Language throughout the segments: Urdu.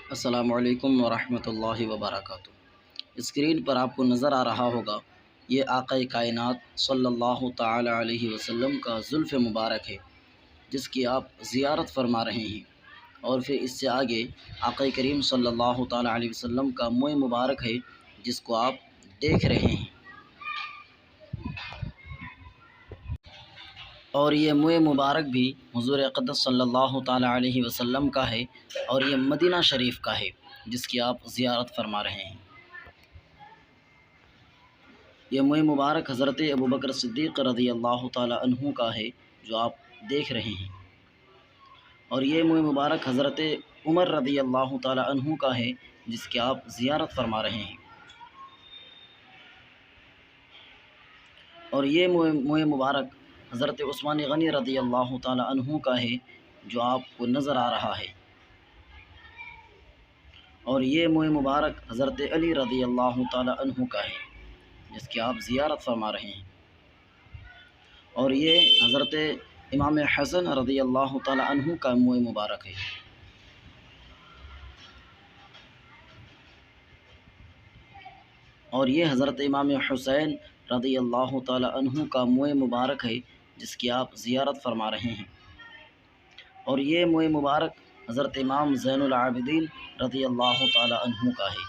السلام علیکم ورحمۃ اللہ وبرکاتہ۔ اسکرین پر آپ کو نظر آ رہا ہوگا، یہ آقا کائنات صلی اللہ تعالی علیہ وسلم کا زلف مبارک ہے جس کی آپ زیارت فرما رہے ہیں، اور پھر اس سے آگے آقا کریم صلی اللہ تعالی علیہ وسلم کا منہ مبارک ہے جس کو آپ دیکھ رہے ہیں، اور یہ منہ مبارک بھی حضور اقدس صلی اللہ تعالی علیہ وسلم کا ہے، اور یہ مدینہ شریف کا ہے جس کی آپ زیارت فرما رہے ہیں۔ یہ منہ مبارک حضرت ابوبکر صدیق رضی اللہ تعالی عنہ کا ہے جو آپ دیکھ رہے ہیں، اور یہ منہ مبارک حضرت عمر رضی اللہ تعالی عنہ کا ہے جس کی آپ زیارت فرما رہے ہیں، اور یہ منہ مبارک حضرت عثمان غنی رضی اللہ تعالی عنہ کا ہے جو آپ کو نظر آ رہا ہے، اور یہ منہ مبارک حضرت علی رضی اللہ تعالی عنہ کا ہے جس کی آپ زیارت فرما رہے ہیں، اور یہ حضرت امام حسن رضی اللہ تعالی عنہ کا منہ مبارک ہے، اور یہ حضرت امام حسین رضی اللہ تعالی عنہ کا منہ مبارک ہے جس کی آپ زیارت فرما رہے ہیں، اور یہ منہ مبارک حضرت امام زین العابدین رضی اللہ تعالی عنہ کا ہے،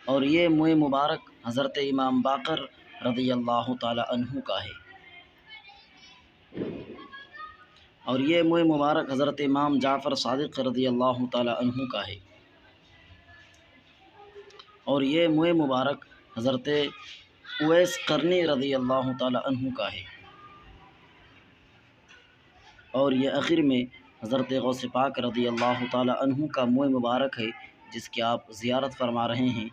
اور یہ منہ مبارک حضرت امام باقر رضی اللہ تعالی عنہ کا ہے، اور یہ منہ مبارک حضرت امام جعفر صادق رضی اللہ تعالی عنہ کا ہے، اور یہ منہ مبارک حضرت اویس قرنی رضی اللہ تعالی عنہ کا ہے، اور یہ آخر میں حضرت غوث پاک رضی اللہ تعالی عنہ کا منہ مبارک ہے جس کی آپ زیارت فرما رہے ہیں،